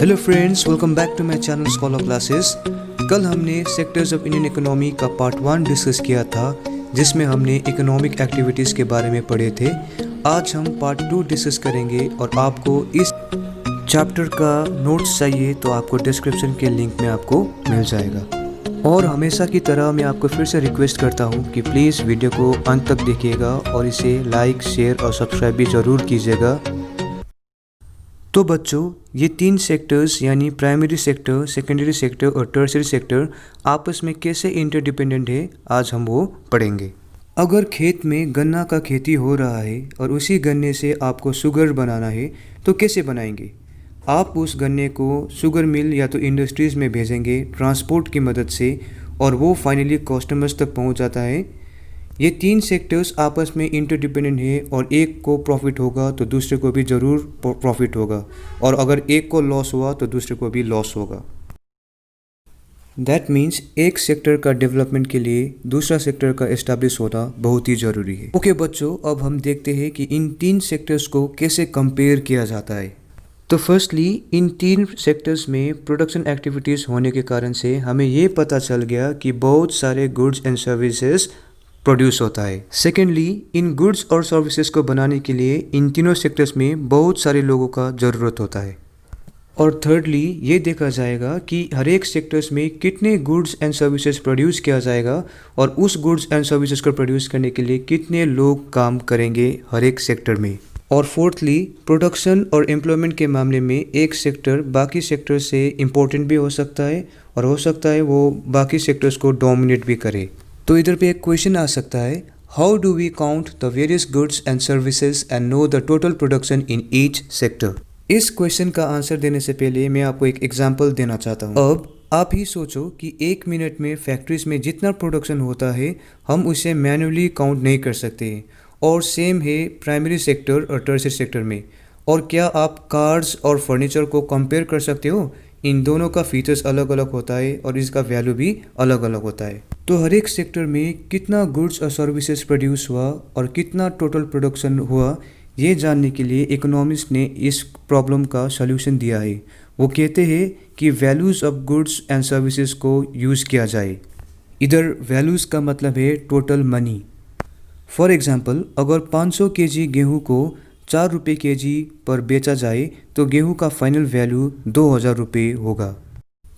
Hello friends, welcome back to my channel scholar classes. कल हमने sectors of Indian economy का part 1 discuss किया था, जिसमें हमने इकोनॉमिक एक्टिविटीज़ के बारे में पढ़े थे। आज हम पार्ट 2 डिस्कस करेंगे और आपको इस चैप्टर का नोट्स चाहिए तो आपको डिस्क्रिप्शन के लिंक में आपको मिल जाएगा। और हमेशा की तरह मैं आपको फिर से रिक्वेस्ट करता हूँ कि प्लीज़ वीडियो को अंत तक देखिएगा और इसे लाइक, शेयर और सब्सक्राइब भी ज़रूर कीजिएगा। तो बच्चों, ये 3 सेक्टर्स यानी प्राइमरी सेक्टर, सेकेंडरी सेक्टर और टर्शियरी सेक्टर आपस में कैसे इंटरडिपेंडेंट है, आज हम वो पढ़ेंगे। अगर खेत में गन्ना का खेती हो रहा है और उसी गन्ने से आपको शुगर बनाना है तो कैसे बनाएंगे? आप उस गन्ने को शुगर मिल या तो इंडस्ट्रीज़ में भेजेंगे ट्रांसपोर्ट की मदद से और वो फाइनली कस्टमर्स तक पहुंच जाता है। ये 3 सेक्टर्स आपस में इंटरडिपेंडेंट है और एक को प्रॉफिट होगा तो दूसरे को भी ज़रूर प्रॉफिट होगा, और अगर एक को लॉस हुआ तो दूसरे को भी लॉस होगा। दैट मीन्स एक सेक्टर का डेवलपमेंट के लिए दूसरा सेक्टर का एस्टैब्लिश होना बहुत ही ज़रूरी है। ओके बच्चों, अब हम देखते हैं कि इन 3 सेक्टर्स को कैसे कंपेयर किया जाता है। तो फर्स्टली, इन 3 सेक्टर्स में प्रोडक्शन एक्टिविटीज़ होने के कारण से हमें ये पता चल गया कि बहुत सारे गुड्स एंड सर्विसेज प्रोड्यूस होता है। सेकेंडली, इन गुड्स और सर्विसेज को बनाने के लिए इन तीनों सेक्टर्स में बहुत सारे लोगों का ज़रूरत होता है। और थर्डली, ये देखा जाएगा कि हर एक सेक्टर्स में कितने गुड्स एंड सर्विसेज प्रोड्यूस किया जाएगा और उस गुड्स एंड सर्विसेज को प्रोड्यूस करने के लिए कितने लोग काम करेंगे हर एक सेक्टर में। और फोर्थली, प्रोडक्शन और एम्प्लॉयमेंट के मामले में एक सेक्टर बाकी सेक्टर से इम्पोर्टेंट भी हो सकता है और हो सकता है वो बाकी सेक्टर्स को डोमिनेट भी करे। तो इधर पे एक क्वेश्चन आ सकता है, how do we count the various goods and services and know the total production in each sector? इस क्वेश्चन का आंसर देने से पहले मैं आपको एक एग्जांपल देना चाहता हूँ। अब आप ही सोचो कि 1 मिनट में फैक्ट्रीज में जितना प्रोडक्शन होता है हम उसे मैन्युअली काउंट नहीं कर सकते, और सेम है प्राइमरी सेक्टर और टर्शियरी सेक्टर में। और क्या आप कार्स और फर्नीचर को कंपेयर कर सकते हो? इन दोनों का फीचर्स अलग अलग होता है और इसका वैल्यू भी अलग अलग होता है। तो हर एक सेक्टर में कितना गुड्स और सर्विसेज प्रोड्यूस हुआ और कितना टोटल प्रोडक्शन हुआ, ये जानने के लिए इकोनॉमिस्ट ने इस प्रॉब्लम का सॉल्यूशन दिया है। वो कहते हैं कि values of goods and services को यूज़ किया जाए। इधर वैल्यूज़ का मतलब है टोटल मनी। फॉर एग्जाम्पल, अगर 500 केजी गेहूँ को 4 रुपये केजी पर बेचा जाए तो गेहूँ का फाइनल वैल्यू 2000 रुपये होगा।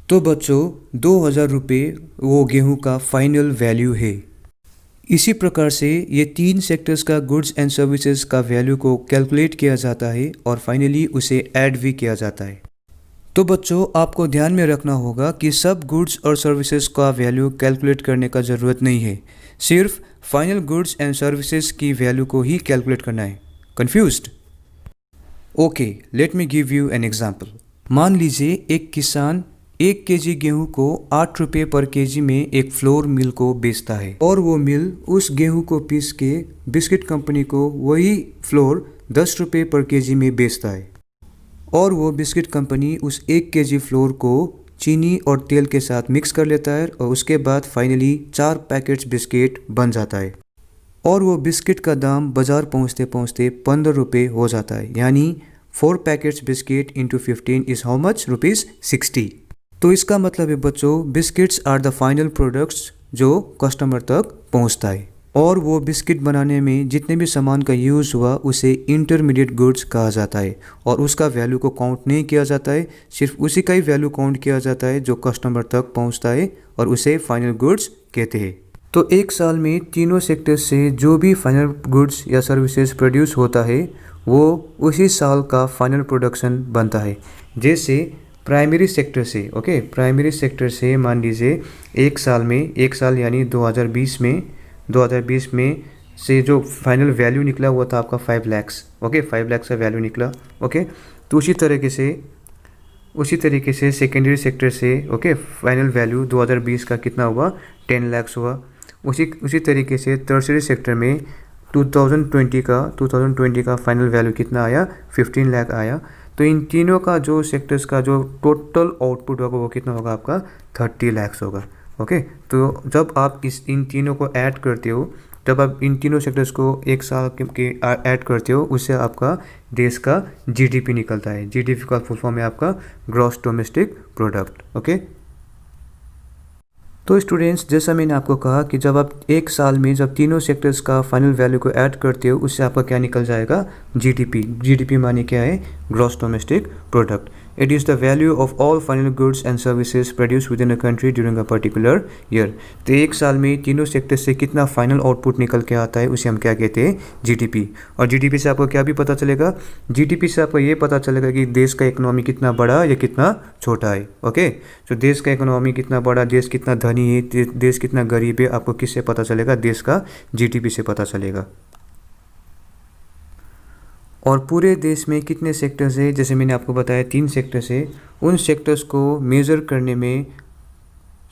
तो बच्चों, 2000 रुपये वो गेहूँ का फाइनल वैल्यू है। इसी प्रकार से ये 3 सेक्टर्स का गुड्स एंड सर्विसेज का वैल्यू को कैलकुलेट किया जाता है और फाइनली उसे ऐड भी किया जाता है। तो बच्चों, आपको ध्यान में रखना होगा कि सब गुड्स और सर्विसेज का वैल्यू कैलकुलेट करने का ज़रूरत नहीं है, सिर्फ फाइनल गुड्स एंड सर्विसेज की वैल्यू को ही कैलकुलेट करना है। Confused? Okay, let me give you an example. मान लीजिए एक किसान 1 केजी गेहूँ को 8 रुपये पर केजी में एक फ्लोर मिल को बेचता है, और वो मिल उस गेहूँ को पीस के बिस्किट कंपनी को वही फ्लोर 10 रुपये पर केजी में बेचता है। और वो बिस्किट कंपनी उस 1 केजी फ्लोर को चीनी और तेल के साथ मिक्स कर लेता है और उसके बाद फाइनली 4 पैकेट्स बिस्किट बन जाता है। और वो बिस्किट का दाम बाज़ार पहुँचते पहुँचते 15 रुपये हो जाता है, यानी 4 packets biscuit into 15 is how much? ₹60। तो इसका मतलब है बच्चों, biscuits are the final products जो कस्टमर तक पहुंचता है। और वो बिस्किट बनाने में जितने भी सामान का यूज़ हुआ उसे इंटरमीडिएट गुड्स कहा जाता है, और उसका वैल्यू को काउंट नहीं किया जाता है, सिर्फ उसी का ही वैल्यू काउंट किया जाता है जो कस्टमर तक पहुंचता है, और उसे फाइनल गुड्स कहते हैं। तो एक साल में तीनों सेक्टर्स से जो भी फाइनल गुड्स या सर्विसेज प्रोड्यूस होता है वो उसी साल का फाइनल प्रोडक्शन बनता है। जैसे प्राइमरी सेक्टर से, प्राइमरी सेक्टर से मान लीजिए एक साल यानी 2020 में से जो फाइनल वैल्यू निकला हुआ था आपका 5 लाख, 5 लाख का वैल्यू निकला। तो उसी तरीके से सेकेंडरी सेक्टर से फाइनल वैल्यू 2020 का कितना हुआ? 10 लाख हुआ। उसी तरीके से टर्शियरी सेक्टर में 2020 का फाइनल वैल्यू कितना आया? 15 लाख आया। तो इन तीनों का जो सेक्टर्स का जो टोटल आउटपुट होगा वो कितना होगा आपका? 30 लाख होगा। तो जब आप इन तीनों को ऐड करते हो जब आप इन तीनों सेक्टर्स को एक साल के ऐड करते हो, उससे आपका देश का जीडीपी निकलता है। जीडीपी का फुल फॉर्म है आपका ग्रॉस डोमेस्टिक प्रोडक्ट। ओके, तो स्टूडेंट्स, जैसा मैंने आपको कहा कि जब आप एक साल में जब तीनों सेक्टर्स का फाइनल वैल्यू को ऐड करते हो, उससे आपका क्या निकल जाएगा? जीडीपी। जीडीपी माने क्या है? Gross domestic product. It is the value of all final goods and services produce with in a country during a particular year. तो एक साल में तीनों सेक्टर से कितना फाइनल आउटपुट निकल के आता है, उसे हम क्या कहते हैं? जीडीपी। और जीडीपी से आपको क्या भी पता चलेगा? जीडीपी से आपको ये पता चलेगा कि देश का इकोनॉमी कितना बड़ा या कितना छोटा है। ओके, तो देश का इकोनॉमी कितना बड़ा, देश कितना धनी है, देश कितना गरीब है, आपको किससे पता चलेगा? देश का जीडीपी से पता चलेगा। और पूरे देश में कितने सेक्टर्स है? जैसे मैंने आपको बताया 3 सेक्टर्स है। उन सेक्टर्स को मेज़र करने में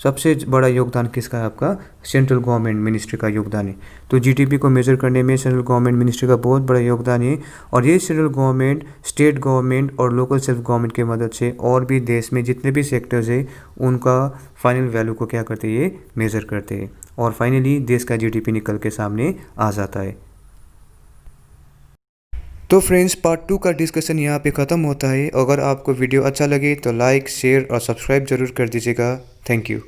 सबसे बड़ा योगदान किसका है? आपका सेंट्रल गवर्नमेंट मिनिस्ट्री का योगदान है। तो जीडीपी को मेज़र करने में सेंट्रल गवर्नमेंट मिनिस्ट्री का बहुत बड़ा योगदान है। और ये सेंट्रल गवर्नमेंट, स्टेट गवर्नमेंट और लोकल सेल्फ गवर्नमेंट की मदद से और भी देश में जितने भी सेक्टर्स है उनका फाइनल वैल्यू को क्या करते हैं? ये मेज़र करते हैं। और फाइनली देश का जीडीपी निकल के सामने आ जाता है। तो फ्रेंड्स, पार्ट 2 का डिस्कशन यहाँ पे ख़त्म होता है। अगर आपको वीडियो अच्छा लगे तो लाइक, शेयर और सब्सक्राइब जरूर कर दीजिएगा। Thank you.